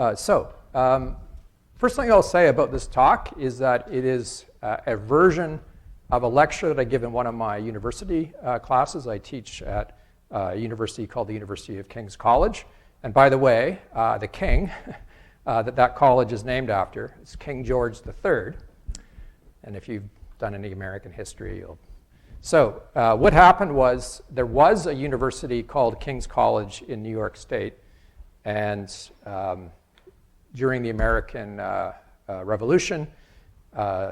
First thing I'll say about this talk is that it is a version of a lecture that I give in one of my university classes. I teach at a university called the University of King's College. And by the way, the king that college is named after is King George III. And if you've done any American history, you'll... So what happened was there was a university called King's College in New York State. And during the American Revolution,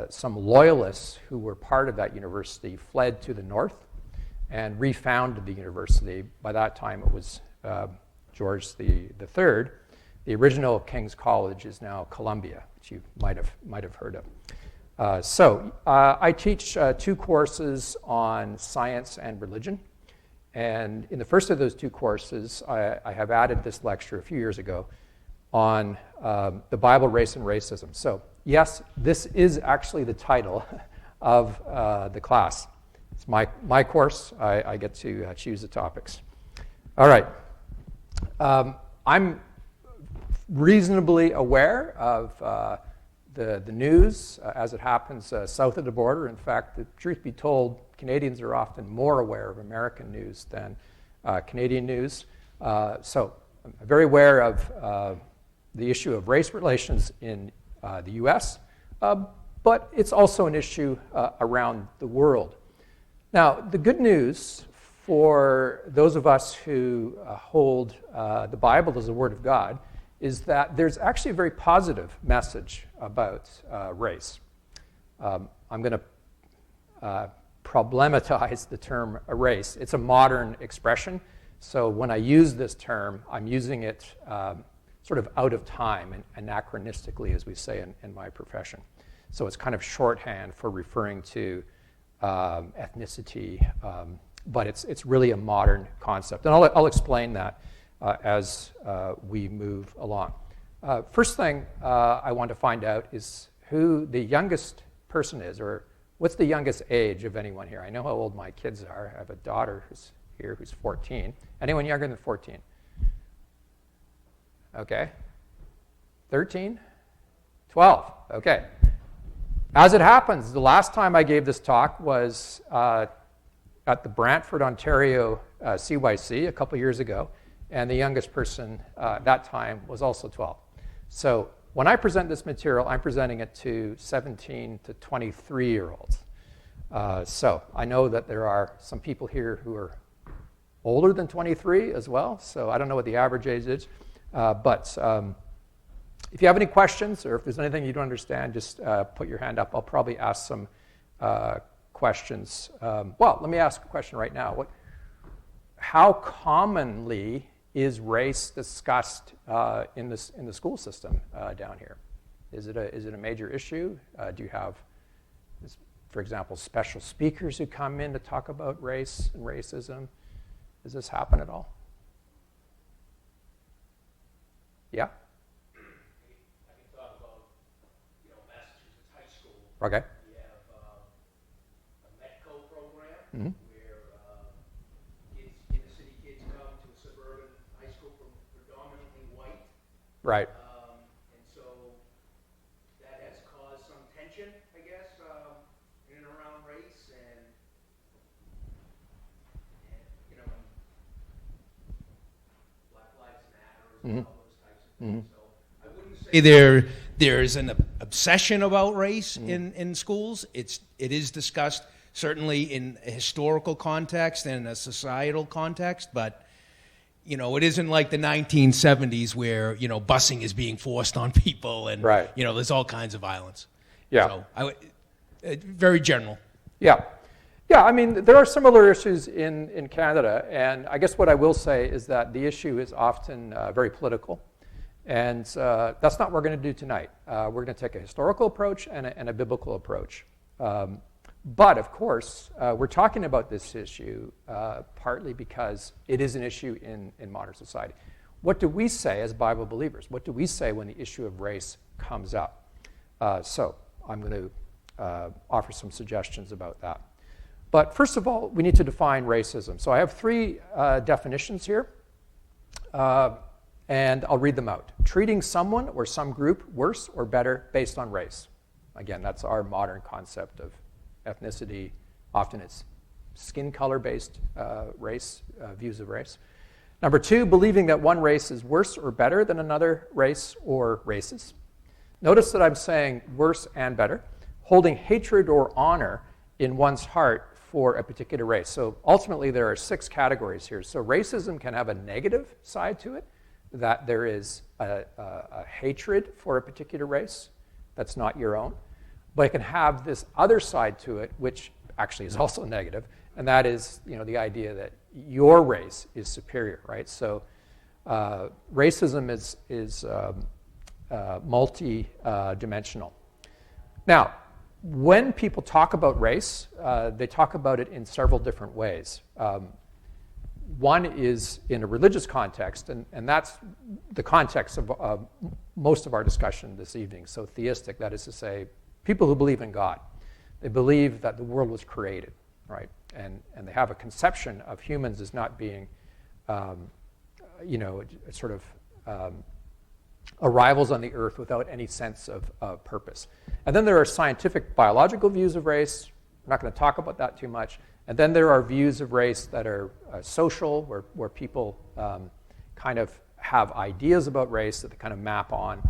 some loyalists who were part of that university fled to the north and refounded the university. By that time, it was George the Third. The original King's College is now Columbia, which you might have heard of. I teach two courses on science and religion. And in the first of those two courses, I have added this lecture a few years ago on the Bible, race, and racism. So yes, this is actually the title of the class. It's my course. I get to choose the topics. All right. I'm reasonably aware of the news as it happens south of the border. In fact, the truth be told, Canadians are often more aware of American news than Canadian news. So I'm very aware of the issue of race relations in the US, but it's also an issue around the world. Now, the good news for those of us who hold the Bible as the Word of God is that there's actually a very positive message about race. I'm going to problematize the term race. It's a modern expression, so when I use this term, I'm using it sort of out of time and anachronistically, as we say in my profession. So it's kind of shorthand for referring to ethnicity, but it's really a modern concept. And I'll explain that as we move along. First thing I want to find out is who the youngest person is, or what's the youngest age of anyone here? I know how old my kids are. I have a daughter who's here who's 14. Anyone younger than 14? Okay. 13? 12. Okay. As it happens, the last time I gave this talk was at the Brantford, Ontario CYC a couple years ago, and the youngest person at that time was also 12. So when I present this material, I'm presenting it to 17 to 23-year-olds. So I know that there are some people here who are older than 23 as well, so I don't know what the average age is. But if you have any questions or if there's anything you don't understand, just put your hand up. I'll probably ask some questions. Well, let me ask a question right now. How commonly is race discussed in the school system down here? Is it a major issue? Do you have, for example, special speakers who come in to talk about race and racism? Does this happen at all? Yeah? I can talk about, Massachusetts high school. Okay. We have a METCO program Mm-hmm. where inner city kids come to a suburban high school predominantly white. Right. And so that has caused some tension, I guess, in and around race and Black Lives Matter as well. Mm-hmm. So I wouldn't say there's an obsession about race in schools. It is discussed certainly in a historical context and a societal context, but it isn't like the 1970s where busing is being forced on people and right. There's all kinds of violence. Yeah. So very general. Yeah. Yeah, I mean, there are similar issues in Canada, and I guess what I will say is that the issue is often very political. And that's not what we're going to do tonight. We're going to take a historical approach and a biblical approach. But of course, we're talking about this issue partly because it is an issue in modern society. What do we say as Bible believers? What do we say when the issue of race comes up? So I'm going to offer some suggestions about that. But first of all, we need to define racism. So I have three definitions here. And I'll read them out. Treating someone or some group worse or better based on race. Again, that's our modern concept of ethnicity. Often it's skin color-based views of race. Number 2, believing that one race is worse or better than another race or races. Notice that I'm saying worse and better. Holding hatred or honor in one's heart for a particular race. So ultimately, there are 6 categories here. So racism can have a negative side to it, that there is a hatred for a particular race that's not your own. But it can have this other side to it, which actually is also negative, and that is, the idea that your race is superior, right? So racism is multi-dimensional. Now, when people talk about race, they talk about it in several different ways. One is in a religious context, and that's the context of most of our discussion this evening. So theistic, that is to say, people who believe in God. They believe that the world was created, right? And they have a conception of humans as not being, sort of arrivals on the earth without any sense of purpose. And then there are scientific biological views of race. I'm not going to talk about that too much. And then there are views of race that are social, where people kind of have ideas about race that they kind of map on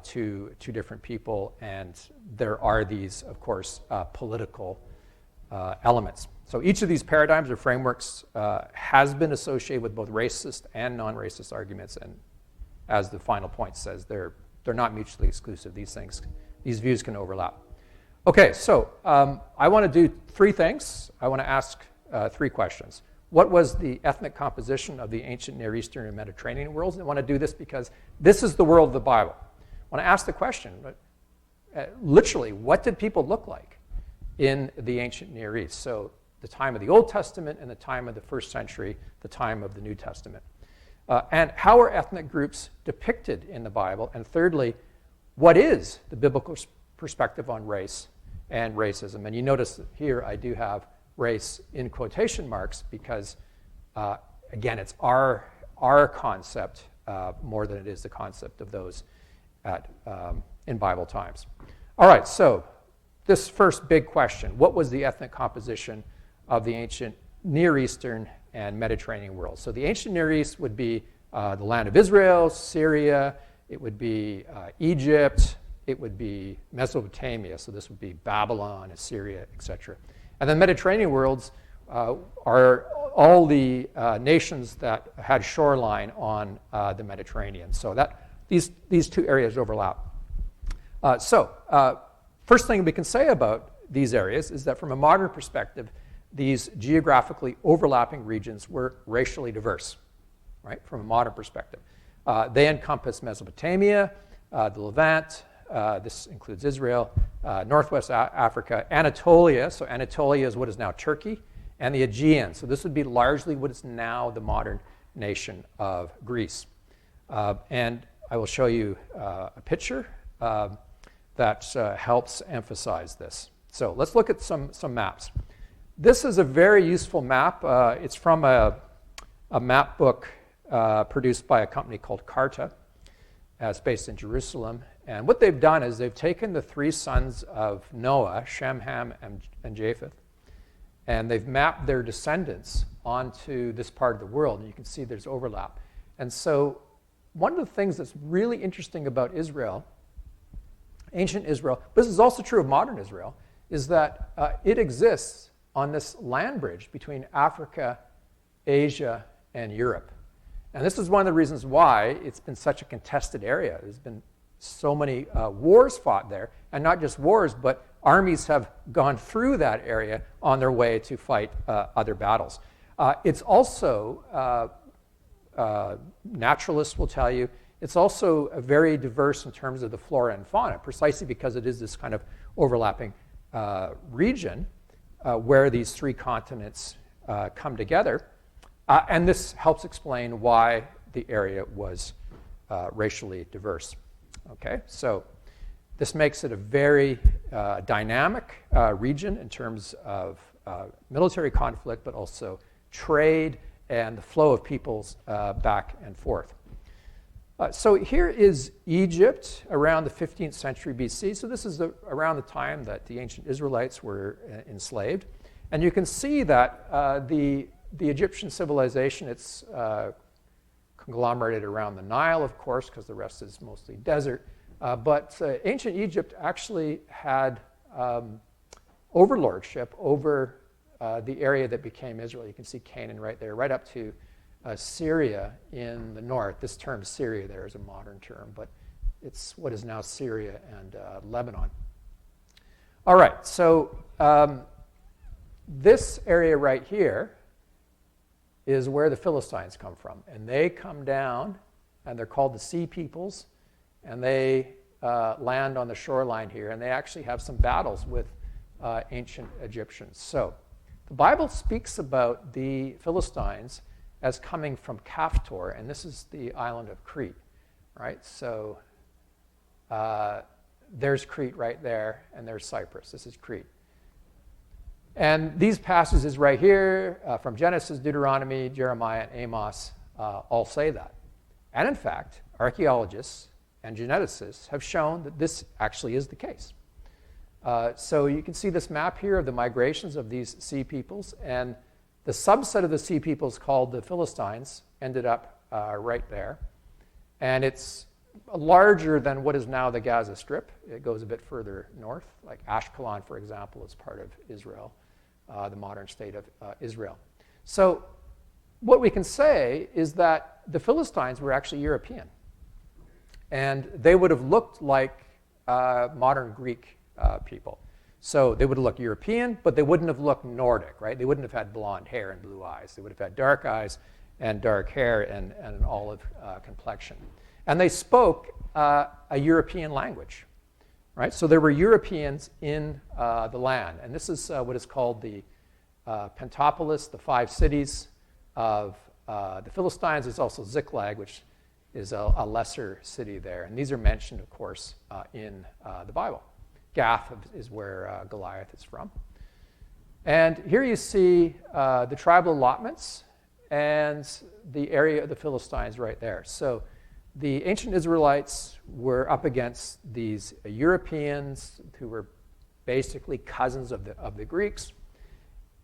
to different people. And there are these, of course, political elements. So each of these paradigms or frameworks has been associated with both racist and non-racist arguments. And as the final point says, they're not mutually exclusive. These views can overlap. Okay, so I want to do 3 things. I want to ask 3 questions. What was the ethnic composition of the ancient Near Eastern and Mediterranean worlds? And I want to do this because this is the world of the Bible. I want to ask the question, literally, what did people look like in the ancient Near East? So the time of the Old Testament and the time of the 1st century, the time of the New Testament. And how are ethnic groups depicted in the Bible? And thirdly, what is the biblical perspective on race and racism? And you notice that here I do have race in quotation marks because, again, it's our concept more than it is the concept of those in Bible times. All right, so this first big question, what was the ethnic composition of the ancient Near Eastern and Mediterranean world? So the ancient Near East would be the land of Israel, Syria, it would be Egypt, it would be Mesopotamia, so this would be Babylon, Assyria, etc. And the Mediterranean worlds are all the nations that had shoreline on the Mediterranean. So these 2 areas overlap. First thing we can say about these areas is that from a modern perspective, these geographically overlapping regions were racially diverse, right, from a modern perspective. They encompass Mesopotamia, the Levant, this includes Israel, Northwest Africa, Anatolia, so Anatolia is what is now Turkey, and the Aegean. So this would be largely what is now the modern nation of Greece. And I will show you a picture that helps emphasize this. So let's look at some maps. This is a very useful map. It's from a map book produced by a company called Carta. It's based in Jerusalem. And what they've done is they've taken the 3 sons of Noah, Shem, Ham, and Japheth, and they've mapped their descendants onto this part of the world. And you can see there's overlap. And so one of the things that's really interesting about Israel, ancient Israel, but this is also true of modern Israel, is that it exists on this land bridge between Africa, Asia, and Europe. And this is one of the reasons why it's been such a contested area. There's been so many wars fought there, and not just wars, but armies have gone through that area on their way to fight other battles. It's also, naturalists will tell you, it's also very diverse in terms of the flora and fauna, precisely because it is this kind of overlapping region where these 3 continents come together. And this helps explain why the area was racially diverse. Okay, so this makes it a very dynamic region in terms of military conflict, but also trade and the flow of peoples back and forth. So here is Egypt around the 15th century BC. So this is around the time that the ancient Israelites were enslaved. And you can see that the Egyptian civilization, it's conglomerated around the Nile, of course, because the rest is mostly desert. But ancient Egypt actually had overlordship over the area that became Israel. You can see Canaan right there, right up to Syria in the north. This term Syria there is a modern term, but it's what is now Syria and Lebanon. All right, so this area right here is where the Philistines come from. And they come down, and they're called the Sea Peoples, and they land on the shoreline here, and they actually have some battles with ancient Egyptians. So the Bible speaks about the Philistines as coming from Caphtor, and this is the island of Crete, right? So there's Crete right there, and there's Cyprus. This is Crete. And these passages right here from Genesis, Deuteronomy, Jeremiah, and Amos all say that. And in fact, archaeologists and geneticists have shown that this actually is the case. So you can see this map here of the migrations of these sea peoples, and the subset of the sea peoples called the Philistines ended up right there. And it's larger than what is now the Gaza Strip. It goes a bit further north, like Ashkelon, for example, is part of Israel, the modern state of Israel. So what we can say is that the Philistines were actually European. And they would have looked like modern Greek people. So they would have looked European, but they wouldn't have looked Nordic, right? They wouldn't have had blonde hair and blue eyes. They would have had dark eyes and dark hair and an olive complexion. And they spoke a European language, right? So there were Europeans in the land. And this is what is called the Pentapolis, the 5 cities of the Philistines. There's also Ziklag, which is a lesser city there. And these are mentioned, of course, in the Bible. Gath is where Goliath is from. And here you see the tribal allotments and the area of the Philistines right there. So the ancient Israelites were up against these Europeans who were basically cousins of the Greeks.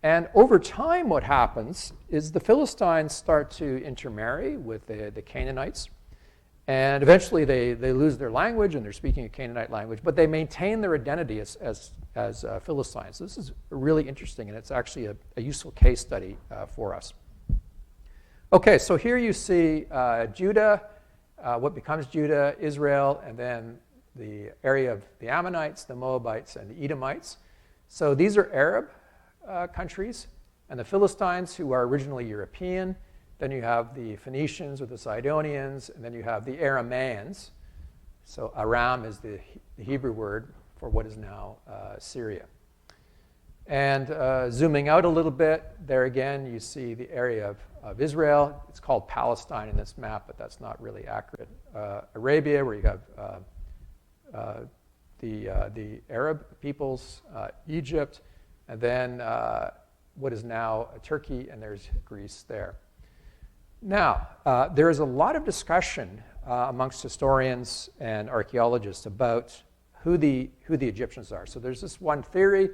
And over time, what happens is the Philistines start to intermarry with the Canaanites. And eventually they lose their language, and they're speaking a Canaanite language, but they maintain their identity as Philistines. So this is really interesting, and it's actually a useful case study for us. Okay, so here you see Judah, what becomes Judah, Israel, and then the area of the Ammonites, the Moabites, and the Edomites. So these are Arab countries, and the Philistines, who are originally European. Then you have the Phoenicians or the Sidonians, and then you have the Aramaeans. So Aram is the Hebrew word for what is now Syria. And zooming out a little bit, there again you see the area of Israel. It's called Palestine in this map, but that's not really accurate. Arabia, where you have the Arab peoples, Egypt, and then what is now Turkey, and there's Greece there. Now, there is a lot of discussion amongst historians and archaeologists about who the Egyptians are. So there's this one theory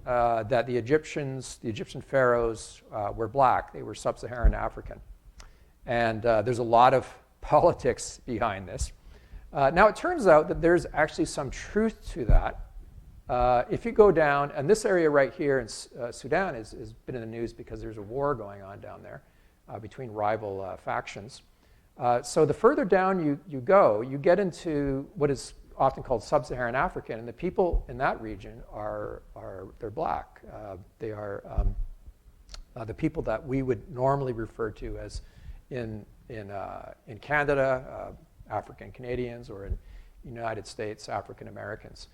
that the Egyptian pharaohs were black. They were sub-Saharan African. And there's a lot of politics behind this. Now, it turns out that there's actually some truth to that. If you go down, and this area right here in Sudan has been in the news because there's a war going on down there between rival factions. So the further down you go, you get into what is often called sub-Saharan African, and the people in that region they're black. They are the people that we would normally refer to as in Canada, African Canadians, or in the United States, African Americans.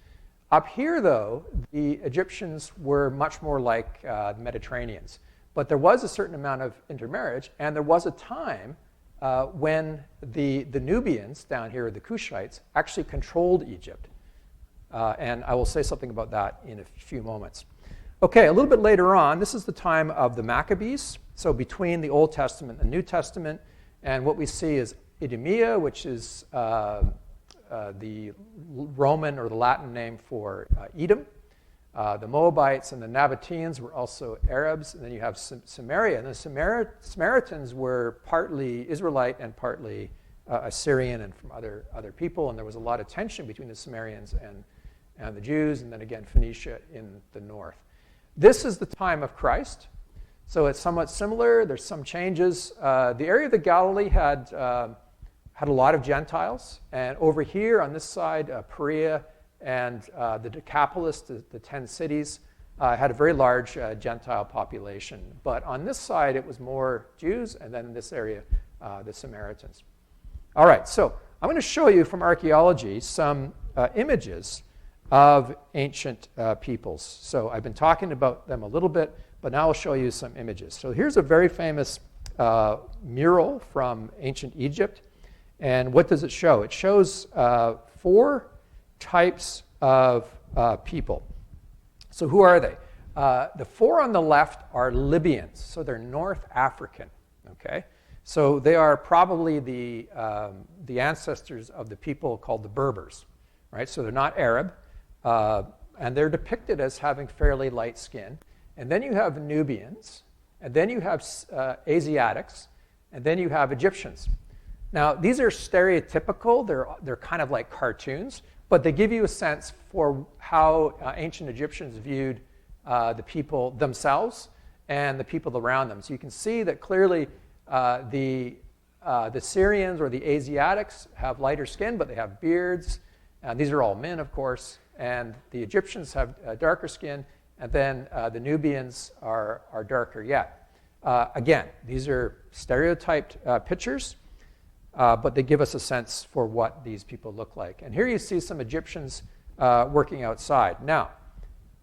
Up here, though, the Egyptians were much more like the Mediterraneans. But there was a certain amount of intermarriage, and there was a time when the Nubians down here, the Cushites, actually controlled Egypt. And I will say something about that in a few moments. Okay, a little bit later on, this is the time of the Maccabees, so between the Old Testament and the New Testament, and what we see is Idumea, which is the Roman or the Latin name for Edom. The Moabites and the Nabateans were also Arabs. And then you have Samaria. And the Samaritans were partly Israelite and partly Assyrian and from other people. And there was a lot of tension between the Samaritans and the Jews, and then again Phoenicia in the north. This is the time of Christ. So it's somewhat similar. There's some changes. The area of the Galilee had a lot of Gentiles. And over here on this side, Perea and the Decapolis, the 10 cities, had a very large Gentile population. But on this side, it was more Jews, and then in this area, the Samaritans. All right, so I'm going to show you from archaeology some images of ancient peoples. So I've been talking about them a little bit, but now I'll show you some images. So here's a very famous mural from ancient Egypt. And what does it show? It shows 4 types of people. So who are they? The 4 on the left are Libyans, so they're North African. Okay, so they are probably the ancestors of the people called the Berbers, right? So they're not Arab, and they're depicted as having fairly light skin. And then you have Nubians, and then you have Asiatics, and then you have Egyptians. Now, these are stereotypical. They're kind of like cartoons, but they give you a sense for how ancient Egyptians viewed the people themselves and the people around them. So you can see that clearly the Syrians or the Asiatics have lighter skin, but they have beards. These are all men, of course. And the Egyptians have darker skin, and then the Nubians are darker yet. Again, these are stereotyped pictures. But they give us a sense for what these people look like. And here you see some Egyptians working outside. Now,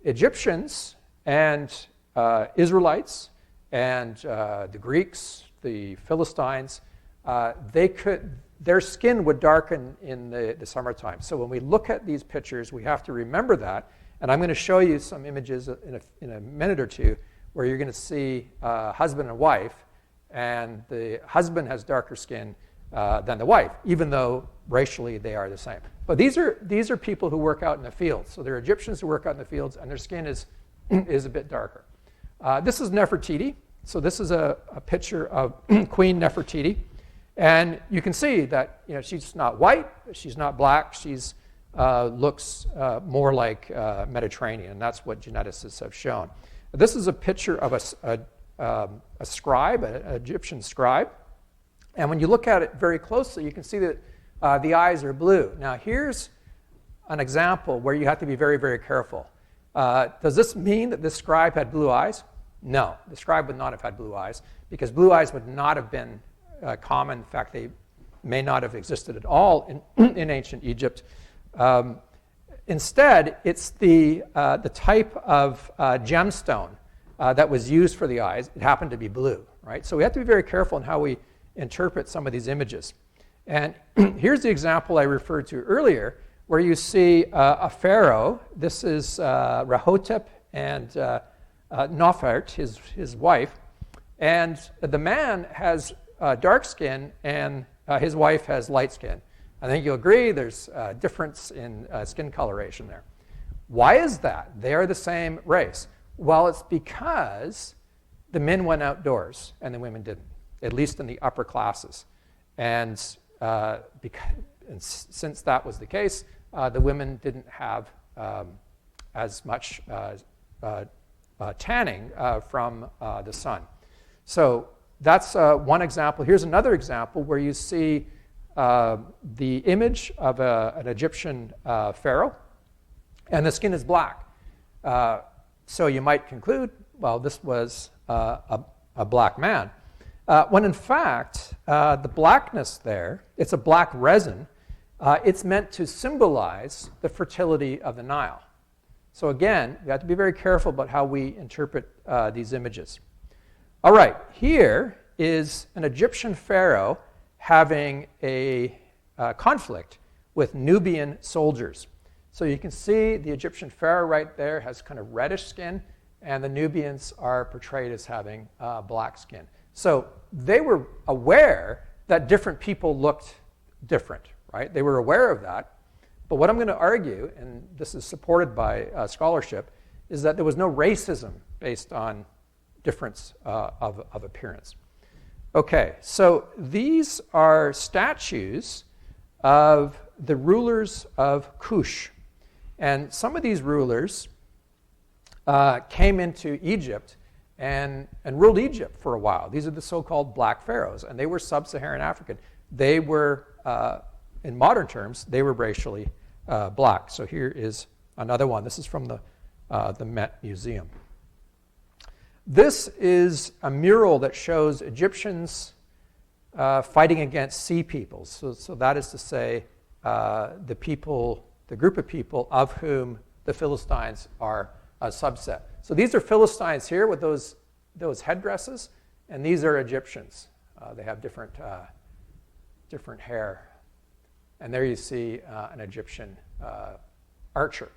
Egyptians and Israelites and the Greeks, the Philistines, their skin would darken in the summertime. So when we look at these pictures, we have to remember that. And I'm going to show you some images in a minute or two where you're going to see husband and wife, and the husband has darker skin than the wife, even though racially they are the same. But these are people who work out in the fields. So they're Egyptians who work out in the fields, and their skin is a bit darker. This is Nefertiti. So this is a picture of Queen Nefertiti. And you can see that she's not white, she's not black, she's looks more like Mediterranean. That's what geneticists have shown. This is a picture of a scribe, an Egyptian scribe. And when you look at it very closely, you can see that the eyes are blue. Now, here's an example where you have to be very, very careful. Does this mean that this scribe had blue eyes? No, the scribe would not have had blue eyes, because blue eyes would not have been common. In fact, they may not have existed at all in ancient Egypt. Instead, it's the type of gemstone that was used for the eyes. It happened to be blue, right? So we have to be very careful in how we interpret some of these images. And here's the example I referred to earlier, where you see a pharaoh. This is Rahotep and Nofert, his wife. And the man has dark skin, and his wife has light skin. I think you'll agree there's a difference in skin coloration there. Why is that? They are the same race. Well, it's because the men went outdoors and the women didn't, at least in the upper classes. And since that was the case, the women didn't have as much tanning from the sun. So that's one example. Here's another example where you see the image of an Egyptian pharaoh, and the skin is black. So you might conclude, well, this was a black man. When in fact, the blackness there, it's a black resin. It's meant to symbolize the fertility of the Nile. So again, we have to be very careful about how we interpret these images. All right, here is an Egyptian pharaoh having a conflict with Nubian soldiers. So you can see the Egyptian pharaoh right there has kind of reddish skin, and the Nubians are portrayed as having black skin. So they were aware that different people looked different, right? They were aware of that. But what I'm going to argue, and this is supported by scholarship, is that there was no racism based on difference of appearance. Okay, so these are statues of the rulers of Cush. And some of these rulers came into Egypt and ruled Egypt for a while. These are the so-called black pharaohs, and they were sub-Saharan African. They were, in modern terms, they were racially black. So here is another one. This is from the Met Museum. This is a mural that shows Egyptians fighting against sea peoples. So that is to say, the group of people of whom the Philistines are a subset. So these are Philistines here with those headdresses, and these are Egyptians. They have different hair. And there you see an Egyptian archer.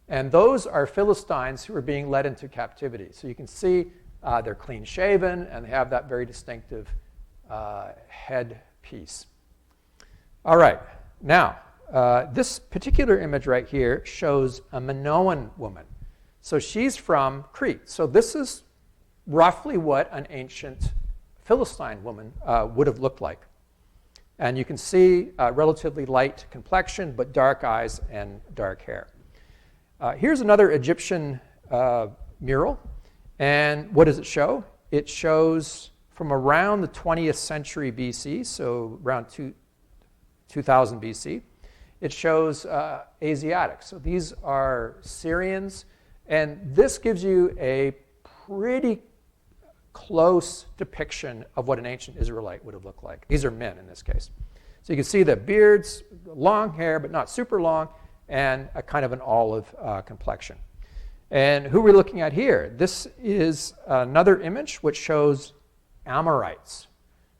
And those are Philistines who are being led into captivity. So you can see they're clean-shaven, and they have that very distinctive head piece. All right. Now, this particular image right here shows a Minoan woman. So she's from Crete. So this is roughly what an ancient Philistine woman would have looked like. And you can see relatively light complexion, but dark eyes and dark hair. Here's another Egyptian mural. And what does it show? It shows from around the 20th century BC, so around 2000 BC. It shows Asiatics. So these are Syrians. And this gives you a pretty close depiction of what an ancient Israelite would have looked like. These are men in this case. So you can see the beards, long hair, but not super long, and a kind of an olive complexion. And who we're looking at here, this is another image which shows Amorites.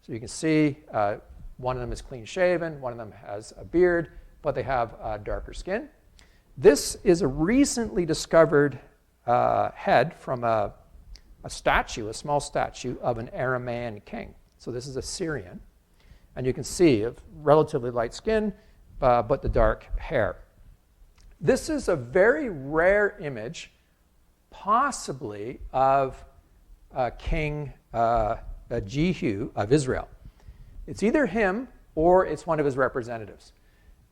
So you can see one of them is clean-shaven, one of them has a beard, but they have darker skin. This is a recently discovered head from a statue, a small statue of an Aramaean king. So this is a Syrian. And you can see of relatively light skin, but the dark hair. This is a very rare image, possibly of King Jehu of Israel. It's either him or it's one of his representatives.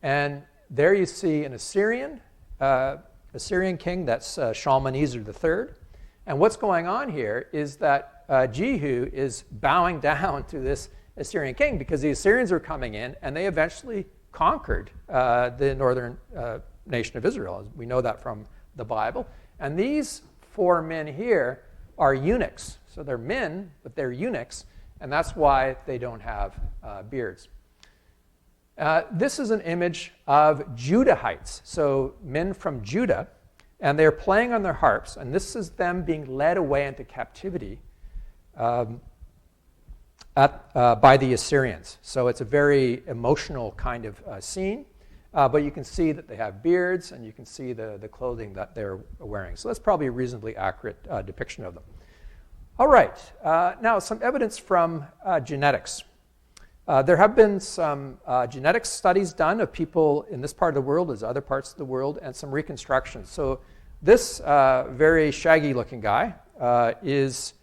And there you see an Assyrian king, that's Shalmaneser III. And what's going on here is that Jehu is bowing down to this Assyrian king because the Assyrians are coming in and they eventually conquered the northern nation of Israel. We know that from the Bible. And these four men here are eunuchs. So they're men, but they're eunuchs, and that's why they don't have beards. This is an image of Judahites, so men from Judah, and they're playing on their harps, and this is them being led away into captivity by the Assyrians. So it's a very emotional kind of scene, but you can see that they have beards, and you can see the clothing that they're wearing. So that's probably a reasonably accurate depiction of them. All right, now some evidence from genetics. There have been some genetics studies done of people in this part of the world as other parts of the world, and some reconstructions. So this very shaggy-looking guy is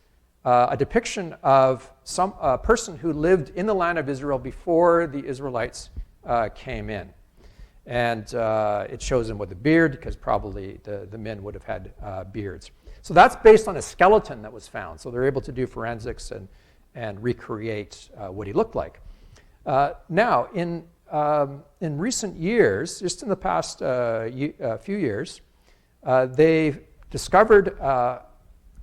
a depiction of some person who lived in the land of Israel before the Israelites came in. And it shows him with a beard, because probably the men would have had beards. So that's based on a skeleton that was found. So they're able to do forensics and recreate what he looked like. Now, in recent years, just in the past few years, they've discovered a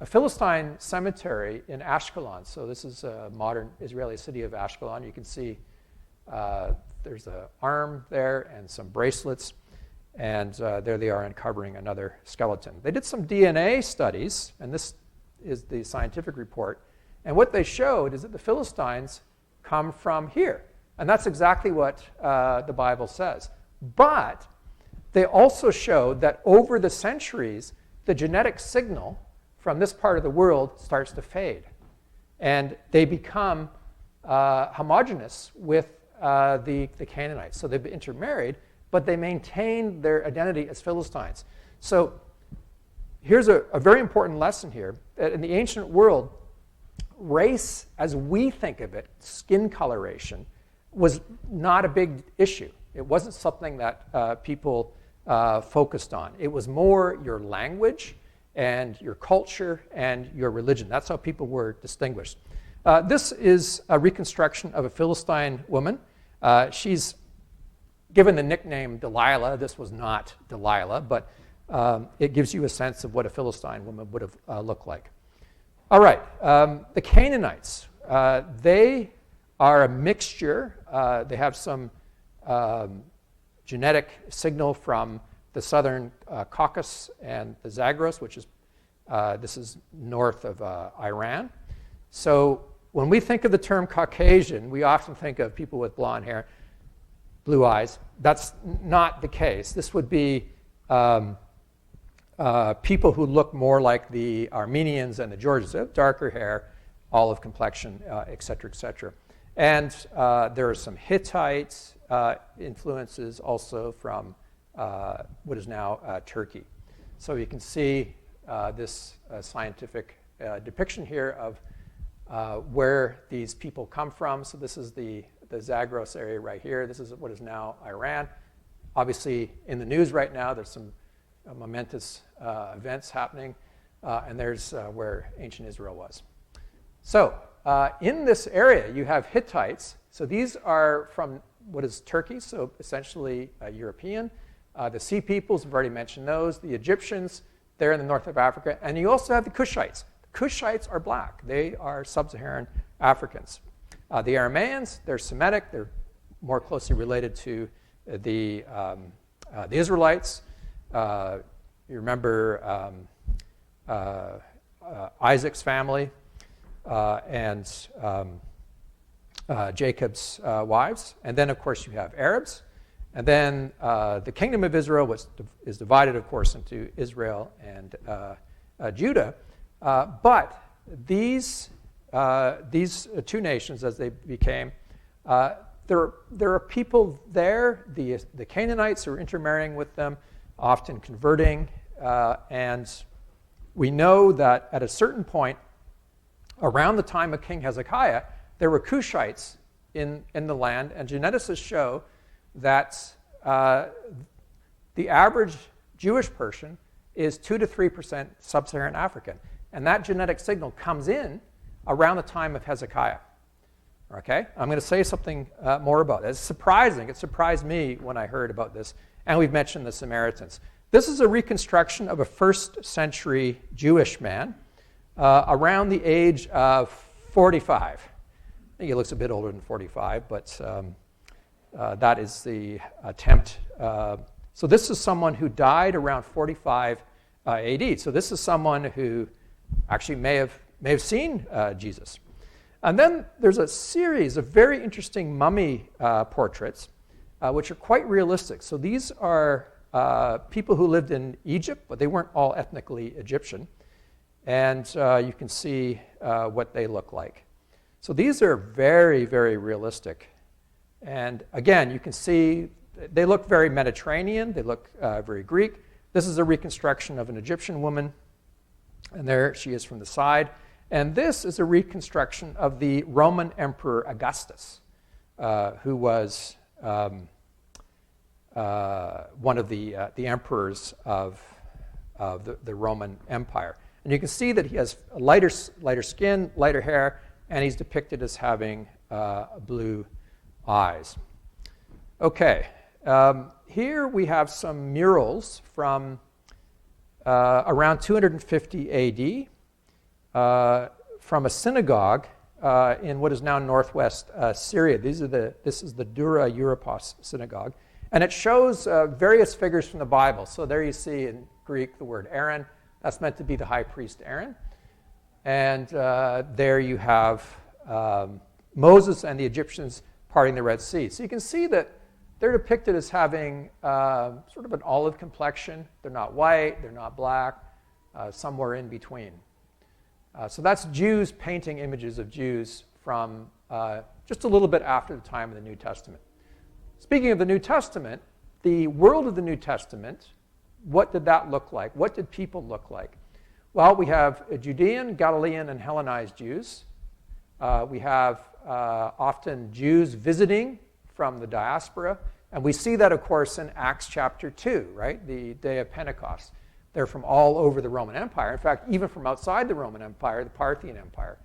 Philistine cemetery in Ashkelon. So this is a modern Israeli city of Ashkelon. You can see there's an arm there and some bracelets, and there they are uncovering another skeleton. They did some DNA studies, and this is the scientific report, and what they showed is that the Philistines come from here. And that's exactly what the Bible says. But they also showed that over the centuries, the genetic signal from this part of the world starts to fade. And they become homogenous with the Canaanites. So they've intermarried, but they maintained their identity as Philistines. So here's a very important lesson here. That in the ancient world, race, as we think of it, skin coloration, was not a big issue. It wasn't something that people focused on. It was more your language and your culture and your religion. That's how people were distinguished. This is a reconstruction of a Philistine woman. She's given the nickname Delilah. This was not Delilah, but it gives you a sense of what a Philistine woman would have looked like. All right, the Canaanites. They are a mixture. They have some genetic signal from the southern Caucasus and the Zagros, which is this is north of Iran. So when we think of the term Caucasian, we often think of people with blonde hair, blue eyes. That's not the case. This would be people who look more like the Armenians and the Georgians. They have darker hair, olive complexion, et cetera, et cetera. And there are some Hittite influences also from what is now Turkey. So you can see this scientific depiction here of where these people come from. So this is the Zagros area right here. This is what is now Iran. Obviously, in the news right now, there's some momentous events happening, and there's where ancient Israel was. So in this area, you have Hittites. So these are from what is Turkey, so essentially European. The Sea Peoples, we've already mentioned those. The Egyptians, they're in the north of Africa. And you also have the Cushites. The Cushites are black. They are sub-Saharan Africans. The Aramaeans, they're Semitic. They're more closely related to the Israelites. You remember Isaac's family and Jacob's wives. And then, of course, you have Arabs. And then the kingdom of Israel is divided, of course, into Israel and Judah. But these two nations, as they became, there are people there, the Canaanites who are intermarrying with them, often converting. And we know that at a certain point, around the time of King Hezekiah, there were Cushites in the land. And geneticists show that the average Jewish person is 2 to 3% sub-Saharan African. And that genetic signal comes in around the time of Hezekiah. Okay? I'm going to say something more about it. It's surprising. It surprised me when I heard about this. And we've mentioned the Samaritans. This is a reconstruction of a first century Jewish man around the age of 45. I think he looks a bit older than 45, but that is the attempt. So this is someone who died around 45 AD. So this is someone who actually may have seen Jesus. And then there's a series of very interesting mummy portraits, which are quite realistic. So these are people who lived in Egypt, but they weren't all ethnically Egyptian. And you can see what they look like. So these are very, very realistic. And again, you can see they look very Mediterranean. They look very Greek. This is a reconstruction of an Egyptian woman. And there she is from the side. And this is a reconstruction of the Roman Emperor Augustus, who was one of the emperors of the Roman Empire. And you can see that he has lighter skin, lighter hair, and he's depicted as having blue eyes. Okay, here we have some murals from around 250 AD from a synagogue in what is now northwest Syria. This is the Dura Europos synagogue. And it shows various figures from the Bible. So there you see in Greek the word Aaron. That's meant to be the high priest Aaron. And there you have Moses and the Egyptians parting the Red Sea. So you can see that they're depicted as having sort of an olive complexion. They're not white, they're not black, somewhere in between. So that's Jews painting images of Jews from just a little bit after the time of the New Testament. Speaking of the New Testament, the world of the New Testament, what did that look like? What did people look like? Well, we have Judean, Galilean, and Hellenized Jews. We have often Jews visiting from the diaspora. And we see that, of course, in Acts chapter 2, right? The day of Pentecost. They're from all over the Roman Empire. In fact, even from outside the Roman Empire, the Parthian Empire.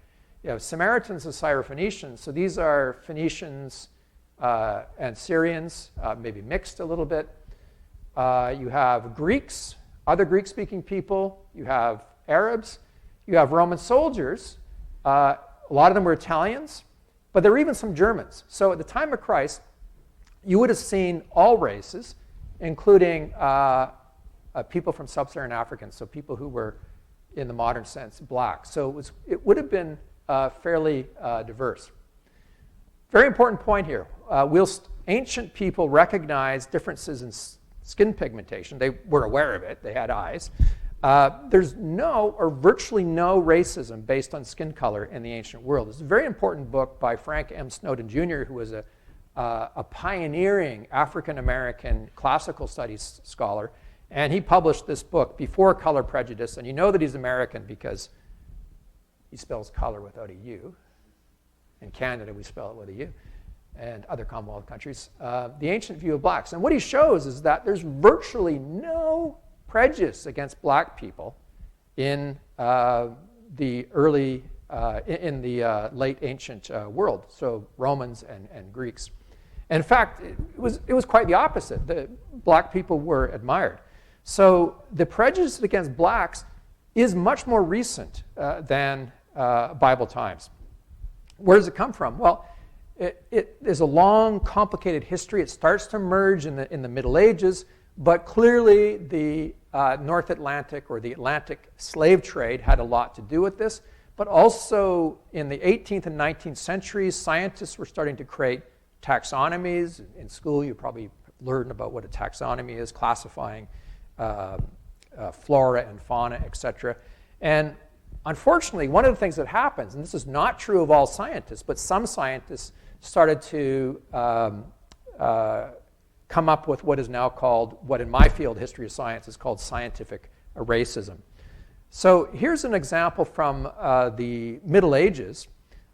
You have Samaritans and Syrophoenicians. So these are Phoenicians and Syrians, maybe mixed a little bit. You have Greeks, other Greek-speaking people. You have Arabs. You have Roman soldiers. A lot of them were Italians, but there were even some Germans. So at the time of Christ, you would have seen all races, including people from sub-Saharan Africa, so people who were, in the modern sense, black. So it would have been fairly diverse. Very important point here. Whilst ancient people recognized differences in skin pigmentation, they were aware of it, they had eyes, there's no or virtually no racism based on skin color in the ancient world. It's a very important book by Frank M. Snowden Jr., who was a pioneering African-American classical studies scholar, and he published this book, Before Color Prejudice, and you know that he's American because he spells color without a U. In Canada, we spell it with a U, and other Commonwealth countries. The ancient view of blacks. And what he shows is that there's virtually no prejudice against black people in the early, in the late ancient world, so Romans and Greeks. In fact, it was quite the opposite. The black people were admired. So the prejudice against blacks is much more recent than Bible times. Where does it come from? Well, there's a long, complicated history. It starts to emerge in the Middle Ages, but clearly the North Atlantic or the Atlantic slave trade had a lot to do with this. But also in the 18th and 19th centuries, scientists were starting to create taxonomies. In school, you probably learned about what a taxonomy is, classifying flora and fauna, etc. And unfortunately, one of the things that happens, and this is not true of all scientists, but some scientists started to come up with what is now called, what in my field, history of science, is called scientific racism. So here's an example from the Middle Ages,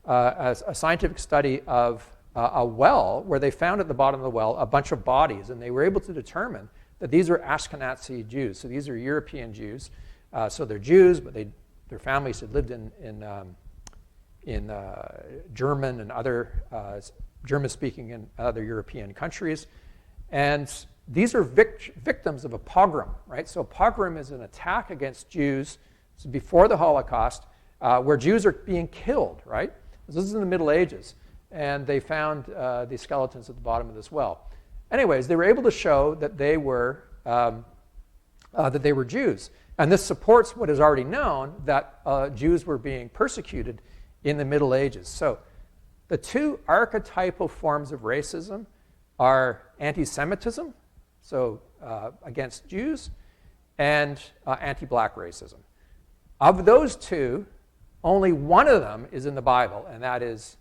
a scientific study of a well where they found at the bottom of the well a bunch of bodies, and they were able to determine that these were Ashkenazi Jews. So these are European Jews. So they're Jews, but their families had lived in German and other German-speaking and other European countries. And these are victims of a pogrom, right? So a pogrom is an attack against Jews. This is before the Holocaust, where Jews are being killed, right? This is in the Middle Ages. And they found these skeletons at the bottom of this well. Anyways, they were able to show that they were Jews. And this supports what is already known, that Jews were being persecuted in the Middle Ages. So the two archetypal forms of racism are anti-Semitism, so against Jews, and anti-black racism. Of those two, only one of them is in the Bible, and that is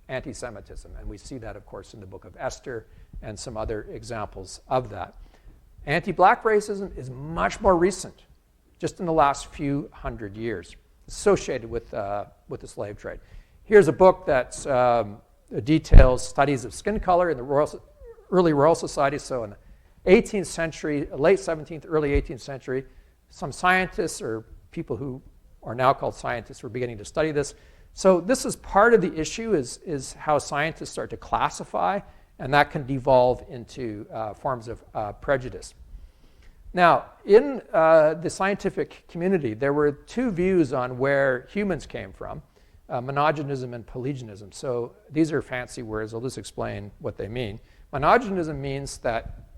anti-Semitism. And we see that, of course, in the book of Esther and some other examples of that. Anti-black racism is much more recent, just in the last few hundred years, associated with the slave trade. Here's a book that details studies of skin color in the early Royal Society. So in the 18th century, late 17th, early 18th century, some scientists or people who are now called scientists were beginning to study this. So this is part of the issue, is how scientists start to classify, and that can devolve into forms of prejudice. Now, in the scientific community, there were two views on where humans came from, monogenism and polygenism. So these are fancy words. I'll just explain what they mean. Monogenism means that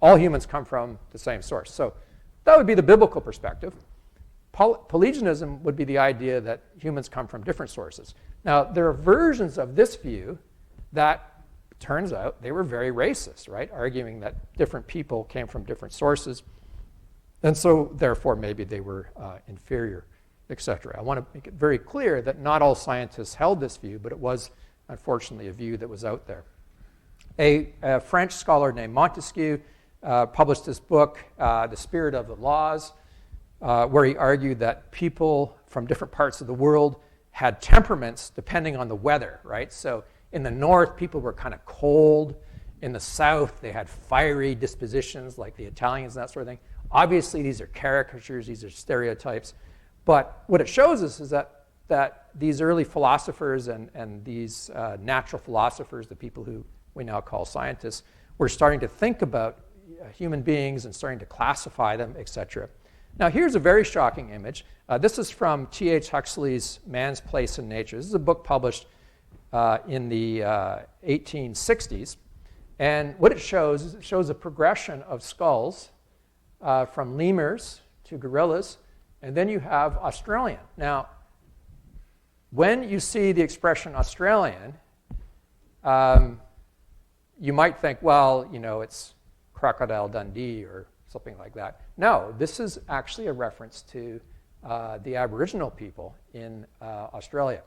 all humans come from the same source. So that would be the biblical perspective. Polygenism would be the idea that humans come from different sources. Now, there are versions of this view that turns out they were very racist, right? Arguing that different people came from different sources, and so therefore maybe they were inferior, etc. I want to make it very clear that not all scientists held this view, but it was unfortunately, a view that was out there. A French scholar named Montesquieu published this book, The Spirit of the Laws, where he argued that people from different parts of the world had temperaments depending on the weather, right? So in the north, people were kind of cold. In the south, they had fiery dispositions like the Italians and that sort of thing. Obviously, these are caricatures, these are stereotypes. But what it shows us is that these early philosophers and these natural philosophers, the people who we now call scientists, were starting to think about human beings and starting to classify them, etc. Now, here's a very shocking image. This is from T.H. Huxley's Man's Place in Nature. This is a book published in the 1860s. And what it shows is it shows a progression of skulls from lemurs to gorillas, and then you have Australian. Now, when you see the expression Australian, you might think, well, it's Crocodile Dundee or something like that. No, this is actually a reference to the Aboriginal people in Australia.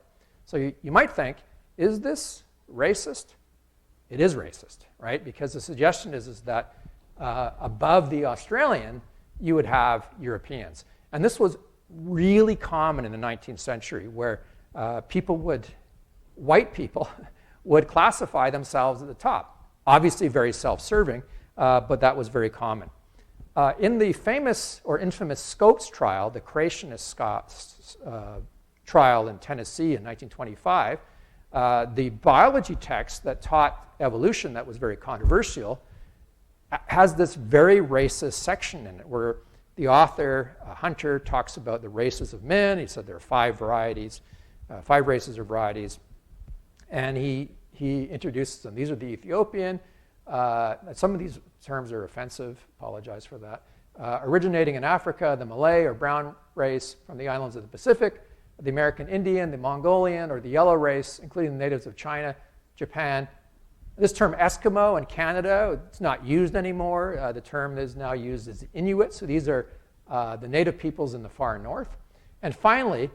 So you might think, is this racist? It is racist, right? Because the suggestion is that above the Australian, you would have Europeans. And this was really common in the 19th century, where white people would classify themselves at the top. Obviously very self-serving, but that was very common. In the famous or infamous Scopes trial, the creationist trial in Tennessee in 1925, the biology text that taught evolution that was very controversial has this very racist section in it where the author, Hunter, talks about the races of men. He said there are 5 varieties, 5 races or varieties, and he introduces them. These are the Ethiopian. Some of these terms are offensive. Apologize for that. Originating in Africa, the Malay or brown race from the islands of the Pacific, the American Indian, the Mongolian, or the yellow race, including the natives of China, Japan. This term Eskimo in Canada, it's not used anymore. The term is now used as Inuit. So these are the native peoples in the far north. And finally,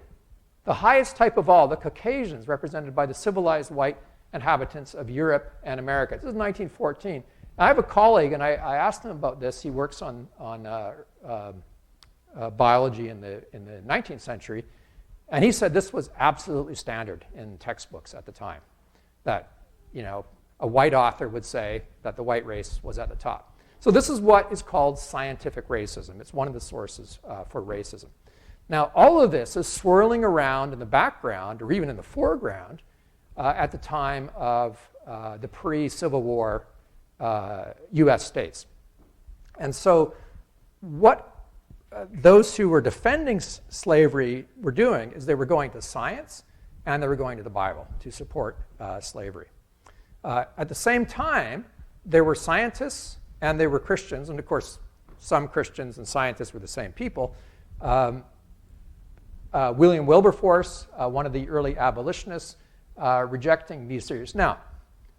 the highest type of all, the Caucasians, represented by the civilized white inhabitants of Europe and America. This is 1914. I have a colleague, and I asked him about this. He works on biology in the 19th century. And he said this was absolutely standard in textbooks at the time, that a white author would say that the white race was at the top. So this is what is called scientific racism. It's one of the sources for racism. Now, all of this is swirling around in the background, or even in the foreground, at the time of the pre-Civil War U.S. states. And so what those who were defending slavery were doing is they were going to science and they were going to the Bible to support slavery. At the same time, there were scientists and there were Christians, and of course, some Christians and scientists were the same people. William Wilberforce, one of the early abolitionists, rejecting these theories. Now, I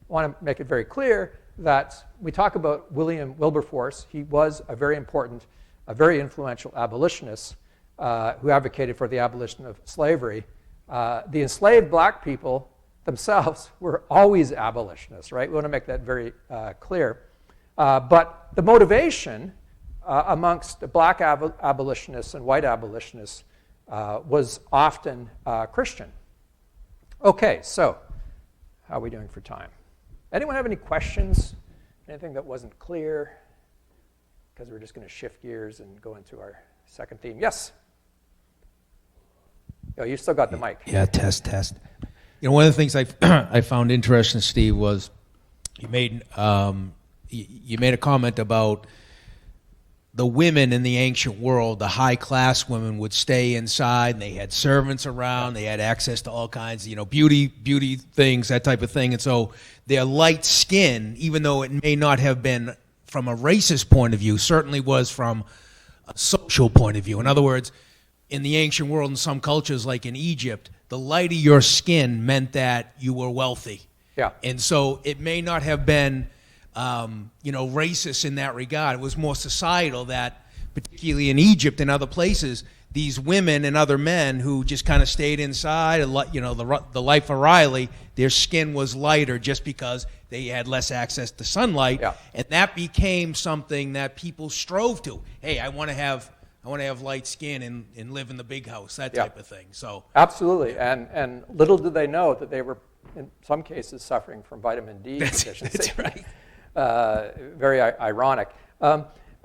want to make it very clear that we talk about William Wilberforce. He was a very important, a very influential abolitionist who advocated for the abolition of slavery. The enslaved black people themselves were always abolitionists, right? We want to make that very clear. But the motivation amongst the black abolitionists and white abolitionists was often Christian. Okay, so how are we doing for time? Anyone have any questions? Anything that wasn't clear? Because we're just going to shift gears and go into our second theme. Yes? Oh, you still got the mic. Yeah, test. One of the things I found interesting, Steve, was you made a comment about the women in the ancient world, the high-class women would stay inside, and they had servants around, they had access to all kinds of, beauty things, that type of thing. And so their light skin, even though it may not have been from a racist point of view, certainly was from a social point of view. In other words, in the ancient world, in some cultures, like in Egypt, the light of your skin meant that you were wealthy. Yeah. And so it may not have been racist in that regard. It was more societal that, particularly in Egypt and other places, these women and other men who just kind of stayed inside, the life of Riley, their skin was lighter just because they had less access to sunlight, Yeah. and that became something that people strove to. Hey, I want to have light skin and live in the big house, that Yeah. type of thing. So Absolutely, and little did they know that they were, in some cases, suffering from vitamin D deficiency. that's right. Very ironic.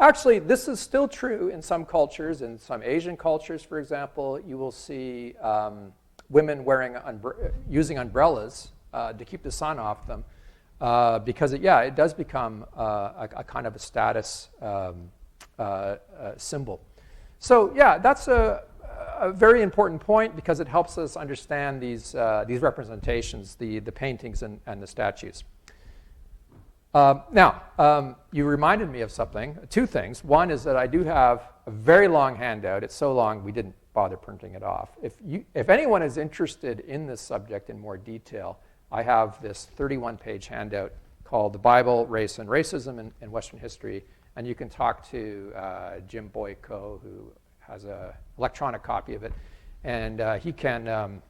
Actually, this is still true in some cultures. In some Asian cultures, for example, you will see women using umbrellas to keep the sun off them, because it does become a kind of a status symbol. So yeah, that's a very important point because it helps us understand these representations, the paintings and the statues. Now, you reminded me of something, two things. One is that I do have a very long handout. It's so long we didn't bother printing it off. If anyone is interested in this subject in more detail, I have this 31-page handout called The Bible, Race and Racism in Western History, and you can talk to Jim Boyko, who has an electronic copy of it, and he can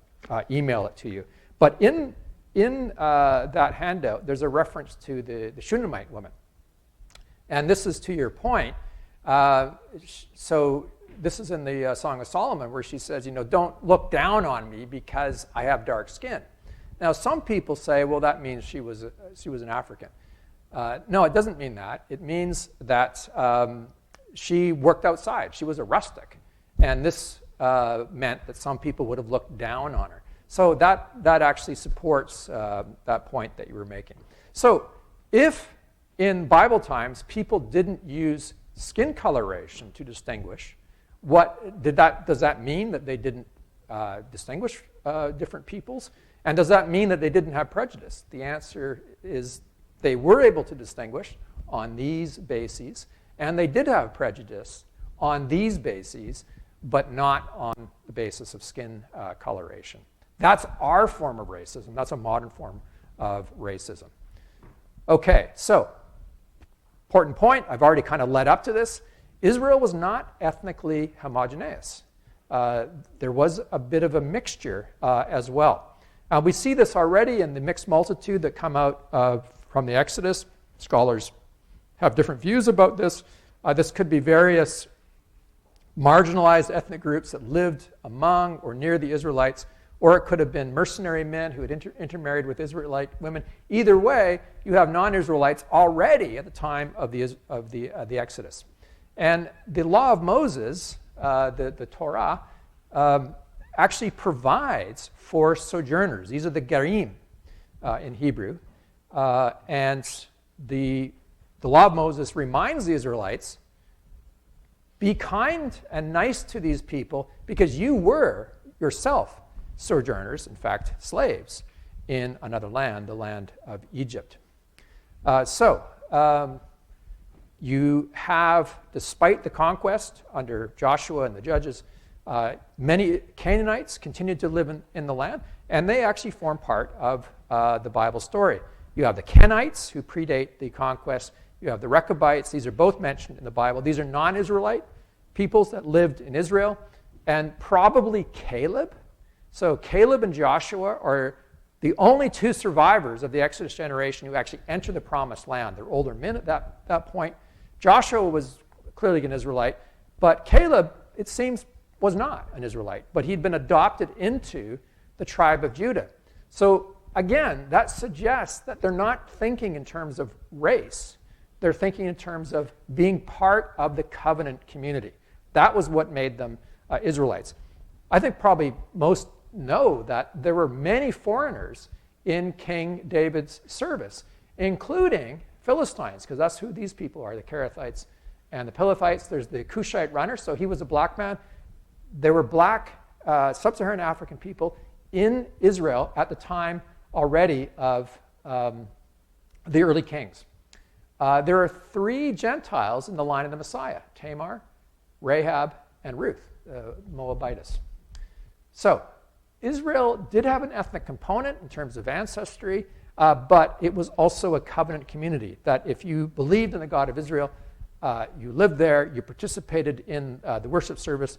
email it to you. But in that handout, there's a reference to the Shunammite woman. And this is to your point. So this is in the Song of Solomon where she says, don't look down on me because I have dark skin. Now, some people say, well, that means she was an African. No, it doesn't mean that. It means that she worked outside. She was a rustic. And this meant that some people would have looked down on her. So that actually supports that point that you were making. So if in Bible times people didn't use skin coloration to distinguish, does that mean that they didn't distinguish different peoples? And does that mean that they didn't have prejudice? The answer is they were able to distinguish on these bases, and they did have prejudice on these bases, but not on the basis of skin coloration. That's our form of racism. That's a modern form of racism. Okay, so important point. I've already kind of led up to this. Israel was not ethnically homogeneous. There was a bit of a mixture as well. We see this already in the mixed multitude that come out from the Exodus. Scholars have different views about this. This could be various marginalized ethnic groups that lived among or near the Israelites, or it could have been mercenary men who had intermarried with Israelite women. Either way, you have non-Israelites already at the time of the Exodus. And the law of Moses, the Torah, actually provides for sojourners. These are the gerim in Hebrew. And the law of Moses reminds the Israelites, be kind and nice to these people because you were yourself sojourners, in fact, slaves in another land, the land of Egypt. You have, despite the conquest under Joshua and the judges, many Canaanites continued to live in the land, and they actually form part of the Bible story. You have the Kenites, who predate the conquest. You have the Rechabites. These are both mentioned in the Bible. These are non-Israelite peoples that lived in Israel, and probably Caleb. So Caleb and Joshua are the only two survivors of the Exodus generation who actually enter the promised land. They're older men at that point. Joshua was clearly an Israelite, but Caleb, it seems, was not an Israelite, but he'd been adopted into the tribe of Judah. So again, that suggests that they're not thinking in terms of race. They're thinking in terms of being part of the covenant community. That was what made them Israelites. I think probably most know that there were many foreigners in King David's service, including Philistines, because that's who these people are, the Kerethites and the Pelethites. There's the Cushite runner, so he was a black man. There were black sub-Saharan African people in Israel at the time already of the early kings. There are three Gentiles in the line of the Messiah: Tamar, Rahab, and Ruth, Moabitess. So Israel did have an ethnic component in terms of ancestry, but it was also a covenant community, that if you believed in the God of Israel, you lived there, you participated in the worship service,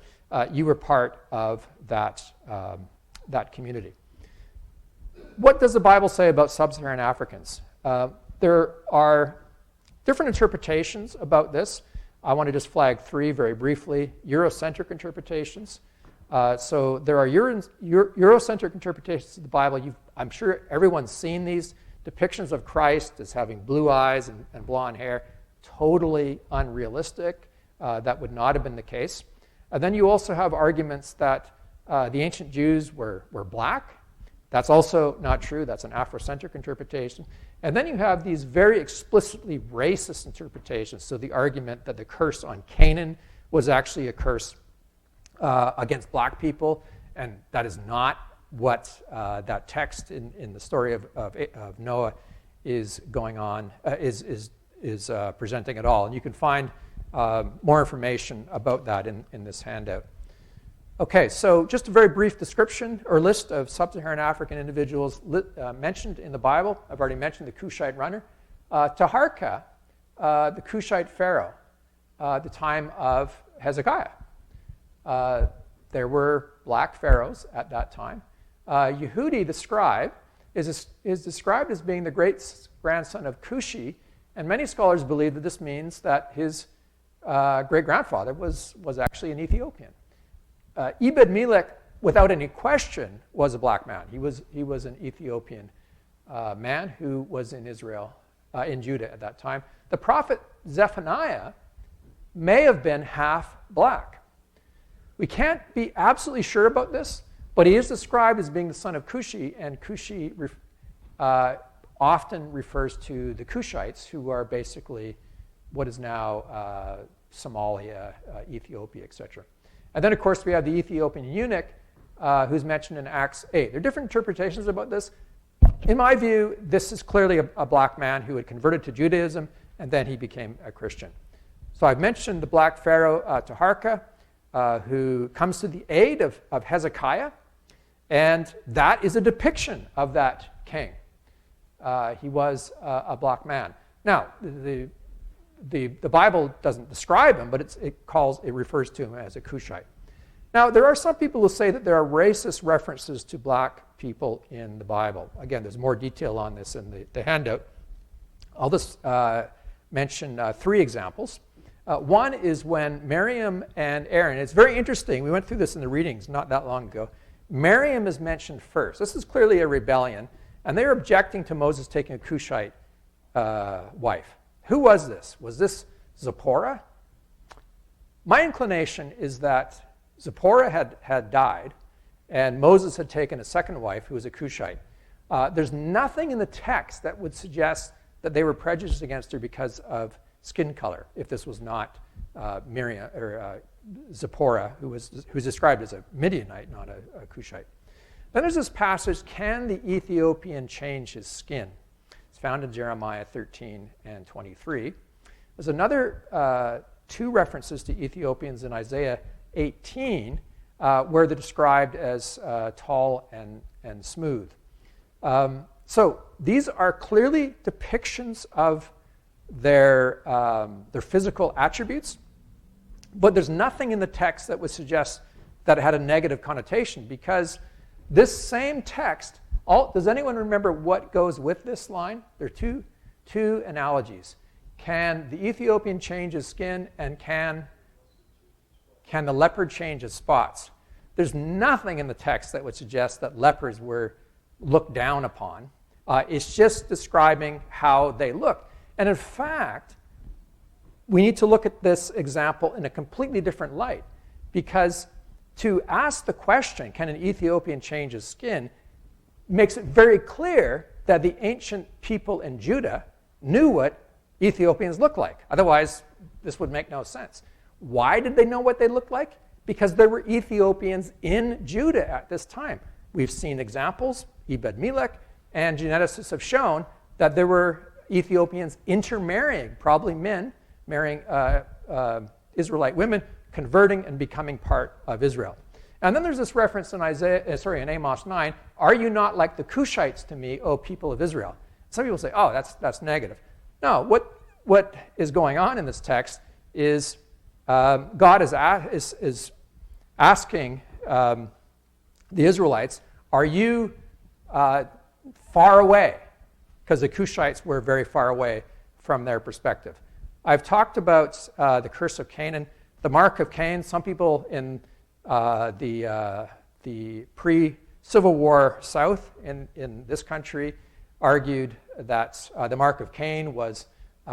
you were part of that community. What does the Bible say about sub-Saharan Africans? There are different interpretations about this. I want to just flag three very briefly. Eurocentric interpretations. So there are Eurocentric interpretations of the Bible. I'm sure everyone's seen these depictions of Christ as having blue eyes and blonde hair. Totally unrealistic. That would not have been the case. And then you also have arguments that the ancient Jews were black. That's also not true. That's an Afrocentric interpretation. And then you have these very explicitly racist interpretations. So the argument that the curse on Canaan was actually a curse against black people, and that is not what that text in the story of Noah is going on, is presenting at all. And you can find more information about that in this handout. Okay, so just a very brief description or list of sub-Saharan African individuals mentioned in the Bible. I've already mentioned the Cushite runner. Taharka, the Cushite pharaoh, the time of Hezekiah. There were black pharaohs at that time. Yehudi, the scribe, is described as being the great-grandson of Cushi, and many scholars believe that this means that his great-grandfather was actually an Ethiopian. Ebed-Melech, without any question, was a black man. He was an Ethiopian man who was in Israel, in Judah at that time. The prophet Zephaniah may have been half black. We can't be absolutely sure about this, but he is described as being the son of Cushi, and Cushi often refers to the Cushites, who are basically what is now Somalia, Ethiopia, etc. And then, of course, we have the Ethiopian eunuch, who's mentioned in Acts 8. There are different interpretations about this. In my view, this is clearly a black man who had converted to Judaism, and then he became a Christian. So I've mentioned the black pharaoh Taharka, who comes to the aid of Hezekiah, and that is a depiction of that king. He was a black man. Now, the Bible doesn't describe him, but it refers to him as a Cushite. Now, there are some people who say that there are racist references to black people in the Bible. Again, there's more detail on this in the handout. I'll just mention three examples. One is when Miriam and Aaron, it's very interesting, we went through this in the readings not that long ago. Miriam is mentioned first. This is clearly a rebellion, and they're objecting to Moses taking a Cushite wife. Who was this? Was this Zipporah? My inclination is that Zipporah had died, and Moses had taken a second wife who was a Cushite. There's nothing in the text that would suggest that they were prejudiced against her because of skin color, if this was not Miriam or Zipporah, who's described as a Midianite, not a Cushite. Then there's this passage, can the Ethiopian change his skin? It's found in Jeremiah 13 and 23. There's another two references to Ethiopians in Isaiah 18, where they're described as tall and smooth. So these are clearly depictions of their physical attributes, but there's nothing in the text that would suggest that it had a negative connotation, because this same text, does anyone remember what goes with this line? There are two analogies. Can the Ethiopian change his skin, and can the leopard change his spots? There's nothing in the text that would suggest that leopards were looked down upon. It's just describing how they look. And in fact, we need to look at this example in a completely different light, because to ask the question, can an Ethiopian change his skin, makes it very clear that the ancient people in Judah knew what Ethiopians looked like. Otherwise, this would make no sense. Why did they know what they looked like? Because there were Ethiopians in Judah at this time. We've seen examples, Ebed-Melech, and geneticists have shown that there were Ethiopians intermarrying, probably men, marrying Israelite women, converting and becoming part of Israel. And then there's this reference in in Amos 9, are you not like the Cushites to me, O people of Israel? Some people say, oh, that's negative. No, what is going on in this text is God is asking the Israelites, are you far away? Because the Cushites were very far away from their perspective. I've talked about the curse of Canaan, the mark of Cain. Some people in the pre-Civil War South in this country argued that the mark of Cain was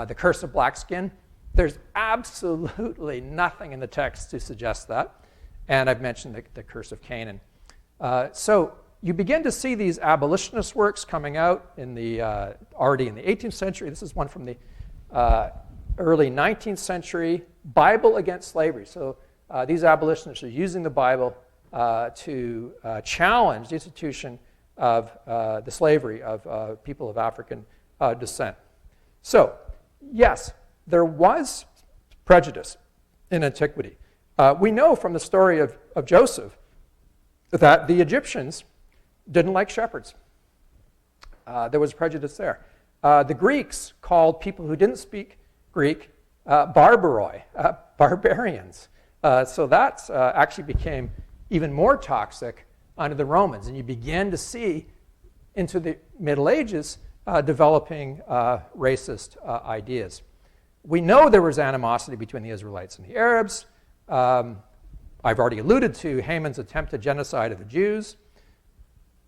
the curse of black skin. There's absolutely nothing in the text to suggest that. And I've mentioned the curse of Canaan. So you begin to see these abolitionist works coming out already in the 18th century. This is one from the early 19th century, Bible Against Slavery. So these abolitionists are using the Bible to challenge the institution of the slavery of people of African descent. So, yes, there was prejudice in antiquity. We know from the story of Joseph that the Egyptians didn't like shepherds. There was prejudice there. The Greeks called people who didn't speak Greek barbaroi, barbarians. So that actually became even more toxic under the Romans. And you begin to see into the Middle Ages developing racist ideas. We know there was animosity between the Israelites and the Arabs. I've already alluded to Haman's attempted genocide of the Jews.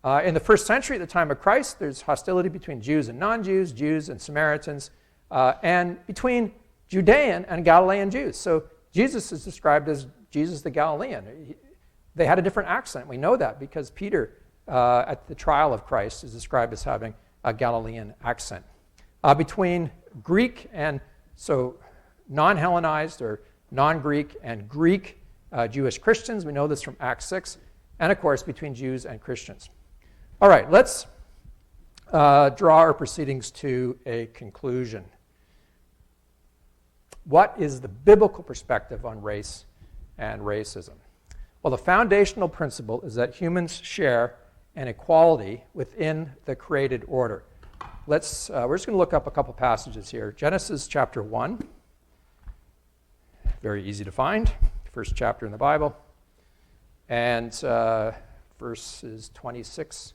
In the first century, at the time of Christ, there's hostility between Jews and non-Jews, Jews and Samaritans, and between Judean and Galilean Jews. So Jesus is described as Jesus the Galilean. They had a different accent. We know that because Peter, at the trial of Christ, is described as having a Galilean accent. Between Greek and, so non-Hellenized or non-Greek and Greek Jewish Christians, we know this from Acts 6, and of course between Jews and Christians. All right, let's draw our proceedings to a conclusion. What is the biblical perspective on race and racism? Well, the foundational principle is that humans share an equality within the created order. We're just going to look up a couple passages here. Genesis chapter 1, very easy to find, first chapter in the Bible, and verses 26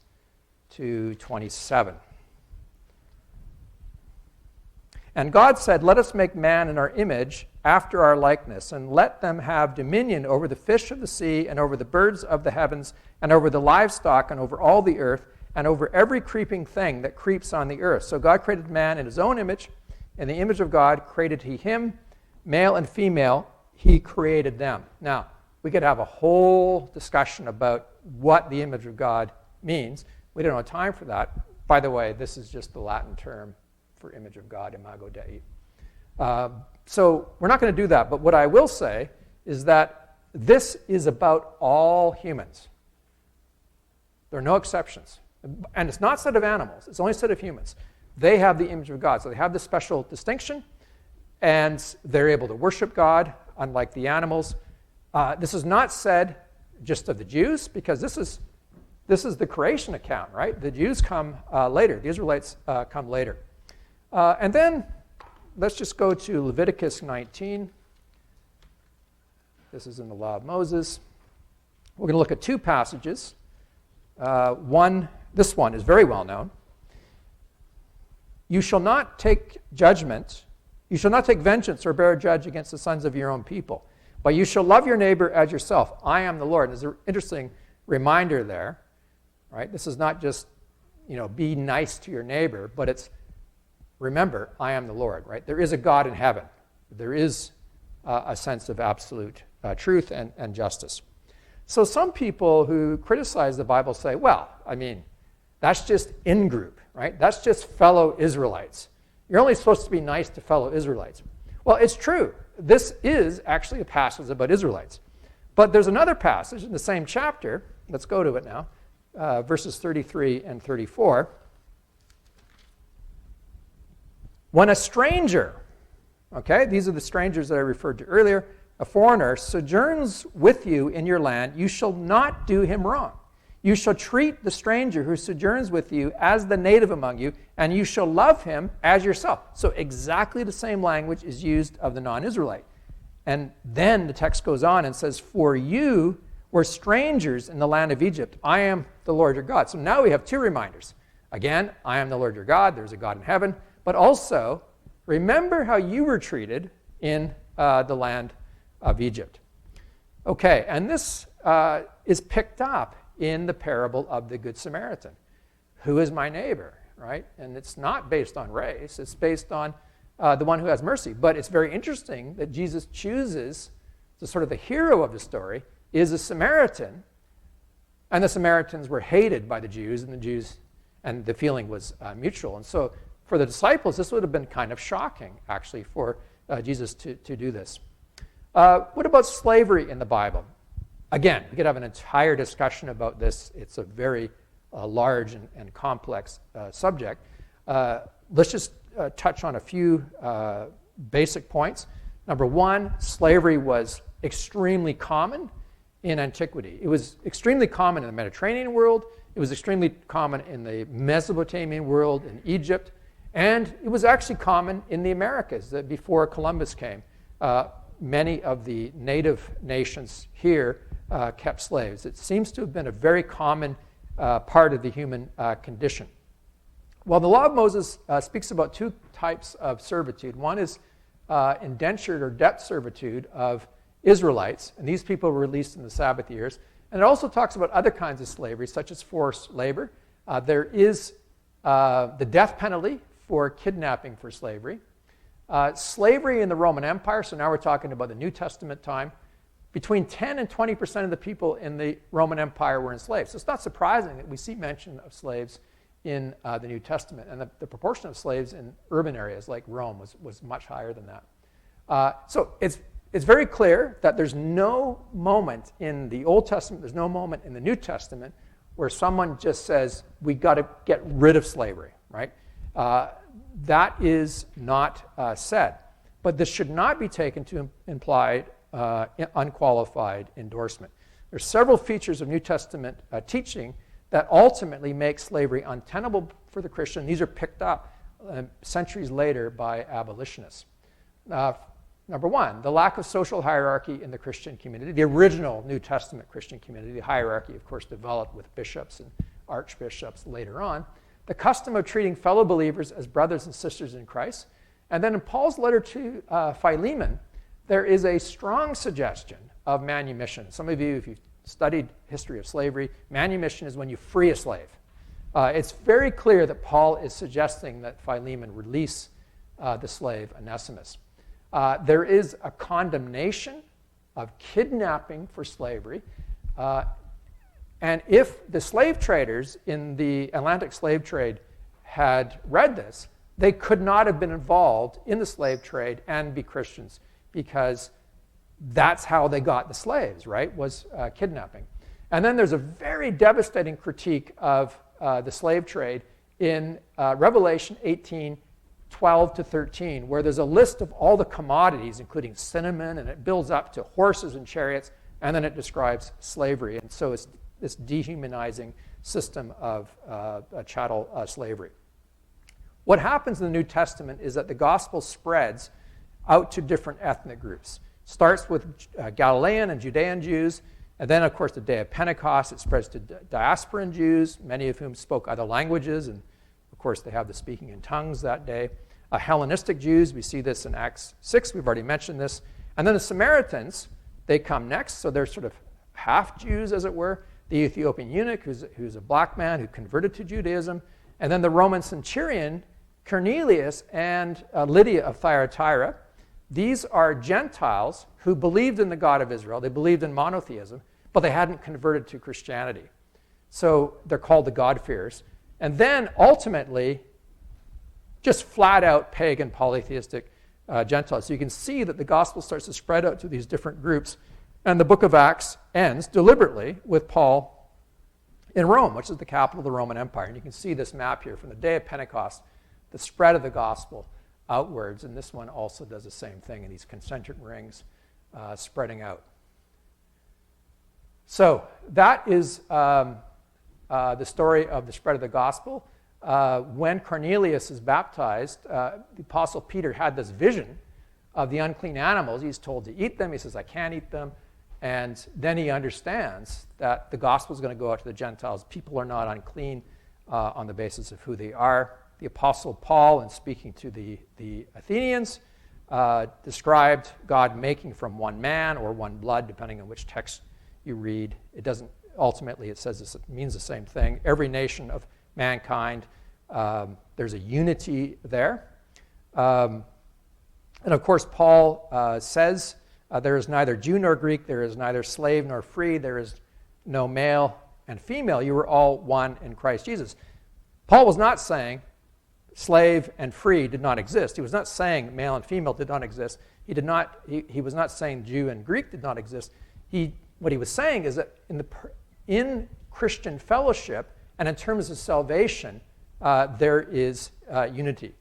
to 27. And God said, "Let us make man in our image, after our likeness, and let them have dominion over the fish of the sea, and over the birds of the heavens, and over the livestock, and over all the earth, and over every creeping thing that creeps on the earth." So God created man in his own image. In the image of God created he him, male and female, he created them. Now, we could have a whole discussion about what the image of God means. We don't have time for that. By the way, this is just the Latin term for image of God, imago Dei. So we're not going to do that, but what I will say is that this is about all humans. There are no exceptions. And it's not said of animals, it's only said of humans. They have the image of God, so they have this special distinction, and they're able to worship God, unlike the animals. This is not said just of the Jews, because this is the creation account, right? The Jews come later. The Israelites come later. And then let's just go to Leviticus 19. This is in the Law of Moses. We're going to look at two passages. This one is very well known. "You shall not take judgment. You shall not take vengeance or bear a judge against the sons of your own people. But you shall love your neighbor as yourself. I am the Lord." There's an interesting reminder there, right? This is not just, be nice to your neighbor, but it's, remember, I am the Lord, right? There is a God in heaven. There is a sense of absolute truth and justice. So some people who criticize the Bible say, well, that's just in-group, right? That's just fellow Israelites. You're only supposed to be nice to fellow Israelites. Well, it's true. This is actually a passage about Israelites. But there's another passage in the same chapter. Let's go to it now. Verses 33 and 34. "When a stranger," okay, these are the strangers that I referred to earlier, "a foreigner sojourns with you in your land, you shall not do him wrong. You shall treat the stranger who sojourns with you as the native among you, and you shall love him as yourself." So exactly the same language is used of the non-Israelite. And then the text goes on and says, for you were strangers in the land of Egypt. I am the Lord your God. So now we have two reminders. Again, I am the Lord your God. There's a God in heaven. But also, remember how you were treated in the land of Egypt. Okay, and this is picked up in the parable of the Good Samaritan. Who is my neighbor, right? And it's not based on race. It's based on the one who has mercy. But it's very interesting that Jesus chooses, the sort of the hero of the story, is a Samaritan. And the Samaritans were hated by the Jews, and the feeling was mutual. And so for the disciples, this would have been kind of shocking, actually, for Jesus to do this. What about slavery in the Bible? Again, we could have an entire discussion about this. It's a very large and complex subject. Let's just touch on a few basic points. Number one, slavery was extremely common in antiquity. It was extremely common in the Mediterranean world. It was extremely common in the Mesopotamian world, in Egypt. And it was actually common in the Americas before Columbus came. Many of the native nations here kept slaves. It seems to have been a very common part of the human condition. Well, the law of Moses speaks about two types of servitude. One is indentured or debt servitude of Israelites, and these people were released in the Sabbath years. And it also talks about other kinds of slavery, such as forced labor. There is the death penalty for kidnapping for slavery. Slavery in the Roman Empire, so now we're talking about the New Testament time, between 10 and 20% of the people in the Roman Empire were enslaved. So it's not surprising that we see mention of slaves in the New Testament. And the proportion of slaves in urban areas like Rome was much higher than that. So it's very clear that there's no moment in the Old Testament, there's no moment in the New Testament where someone just says, we got to get rid of slavery, right? That is not said. But this should not be taken to imply unqualified endorsement. There's several features of New Testament teaching that ultimately make slavery untenable for the Christian. These are picked up centuries later by abolitionists. Number one, the lack of social hierarchy in the Christian community. The original New Testament Christian community, the hierarchy, of course, developed with bishops and archbishops later on. The custom of treating fellow believers as brothers and sisters in Christ. And then in Paul's letter to Philemon, there is a strong suggestion of manumission. Some of you, if you've studied history of slavery, manumission is when you free a slave. It's very clear that Paul is suggesting that Philemon release the slave Onesimus. There is a condemnation of kidnapping for slavery. And if the slave traders in the Atlantic slave trade had read this, they could not have been involved in the slave trade and be Christians, because that's how they got the slaves, right, was kidnapping. And then there's a very devastating critique of the slave trade in Revelation 18:12 to 13, where there's a list of all the commodities, including cinnamon, and it builds up to horses and chariots, and then it describes slavery. And so it's this dehumanizing system of chattel slavery. What happens in the New Testament is that the gospel spreads out to different ethnic groups. Starts with Galilean and Judean Jews, and then, of course, the day of Pentecost, it spreads to diasporan Jews, many of whom spoke other languages, and of course, they have the speaking in tongues that day. Hellenistic Jews, we see this in Acts 6, we've already mentioned this. And then the Samaritans, they come next, so they're sort of half Jews, as it were. The Ethiopian eunuch, who's a black man who converted to Judaism, and then the Roman centurion, Cornelius, and Lydia of Thyatira. These are Gentiles who believed in the God of Israel. They believed in monotheism, but they hadn't converted to Christianity. So they're called the God-fearers. And then ultimately, just flat out pagan polytheistic Gentiles. So you can see that the gospel starts to spread out to these different groups. And the book of Acts ends deliberately with Paul in Rome, which is the capital of the Roman Empire. And you can see this map here from the day of Pentecost, the spread of the gospel outwards. And this one also does the same thing in these concentric rings spreading out. So that is the story of the spread of the gospel. When Cornelius is baptized, the Apostle Peter had this vision of the unclean animals. He's told to eat them. He says, I can't eat them. And then he understands that the gospel is going to go out to the Gentiles. People are not unclean on the basis of who they are. The Apostle Paul, in speaking to the Athenians, described God making from one man or one blood, depending on which text you read. It doesn't, ultimately, it says it means the same thing. Every nation of mankind, there's a unity there. And of course, Paul says, there is neither Jew nor Greek, there is neither slave nor free, there is no male and female. You are all one in Christ Jesus. Paul was not saying slave and free did not exist. He was not saying male and female did not exist. He was not saying Jew and Greek did not exist. What he was saying is that in Christian fellowship and in terms of salvation, there is unity.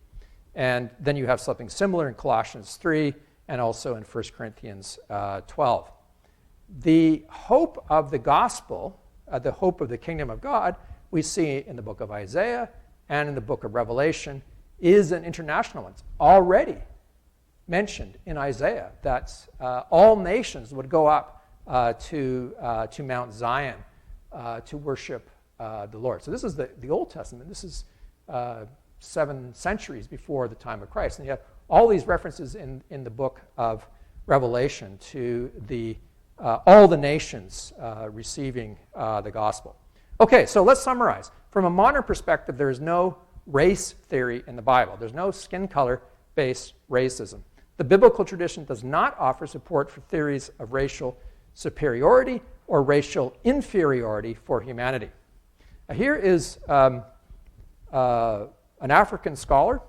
And then you have something similar in Colossians 3 and also in 1 Corinthians 12. The hope of the gospel, the hope of the kingdom of God, we see in the book of Isaiah and in the book of Revelation, is an international one. It's already mentioned in Isaiah that all nations would go up to Mount Zion to worship the Lord. So this is the Old Testament. This is 7 centuries before the time of Christ. And you have all these references in the book of Revelation to all the nations receiving the gospel. Okay, so let's summarize. From a modern perspective, there is no race theory in the Bible. There's no skin color-based racism. The biblical tradition does not offer support for theories of racial superiority or racial inferiority for humanity. Here is an African scholar,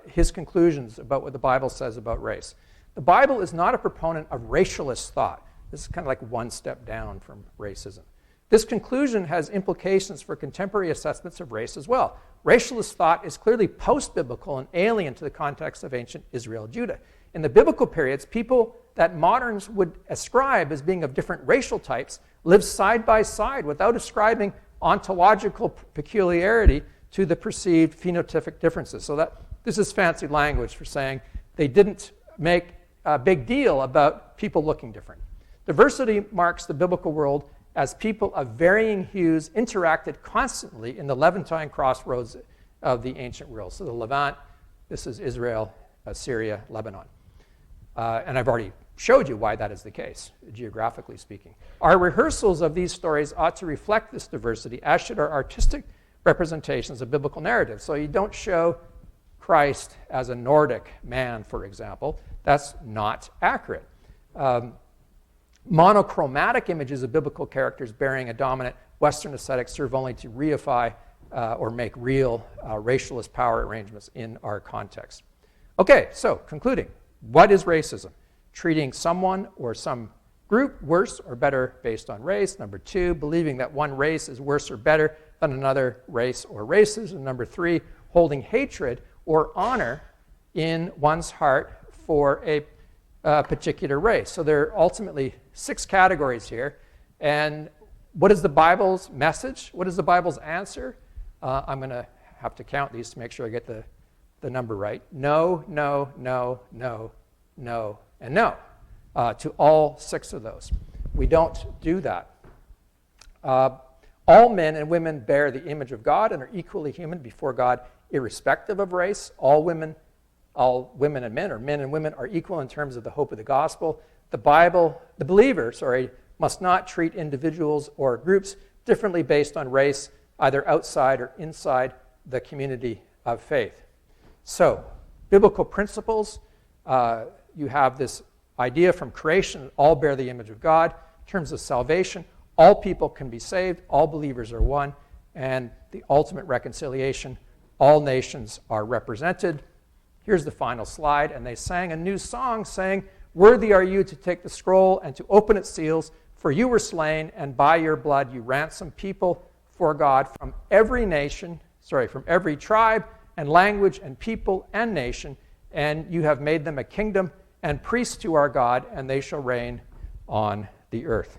his conclusions about what the Bible says about race. The Bible is not a proponent of racialist thought. This is kind of like one step down from racism. This conclusion has implications for contemporary assessments of race as well. Racialist thought is clearly post-biblical and alien to the context of ancient Israel and Judah. In the biblical periods, people that moderns would ascribe as being of different racial types lived side by side without ascribing ontological peculiarity to the perceived phenotypic differences. So this is fancy language for saying they didn't make a big deal about people looking different. Diversity marks the biblical world as people of varying hues interacted constantly in the Levantine crossroads of the ancient world. So the Levant, this is Israel, Syria, Lebanon. And I've already showed you why that is the case, geographically speaking. Our rehearsals of these stories ought to reflect this diversity, as should our artistic representations of biblical narratives. So you don't show Christ as a Nordic man, for example. That's not accurate. Monochromatic images of biblical characters bearing a dominant Western aesthetic serve only to reify or make real racialist power arrangements in our context. Okay, so concluding, what is racism? Treating someone or some group worse or better based on race. Number 2, believing that one race is worse or better than another race or races. And number 3, holding hatred or honor in one's heart for a particular race. So there are ultimately 6 categories here. And what is the Bible's message? What is the Bible's answer? I'm going to have to count these to make sure I get the number right. No, no, no, no, no, and no to all 6 of those. We don't do that. All men and women bear the image of God and are equally human before God, irrespective of race. All women and men, or men and women, are equal in terms of the hope of the gospel. The believer, must not treat individuals or groups differently based on race, either outside or inside the community of faith. So, biblical principles, you have this idea from creation, all bear the image of God. In terms of salvation, all people can be saved, all believers are one, and the ultimate reconciliation, all nations are represented. Here's the final slide. And they sang a new song saying, "Worthy are you to take the scroll and to open its seals, for you were slain, and by your blood you ransomed people for God from every tribe and language and people and nation, and you have made them a kingdom and priests to our God, and they shall reign on the earth."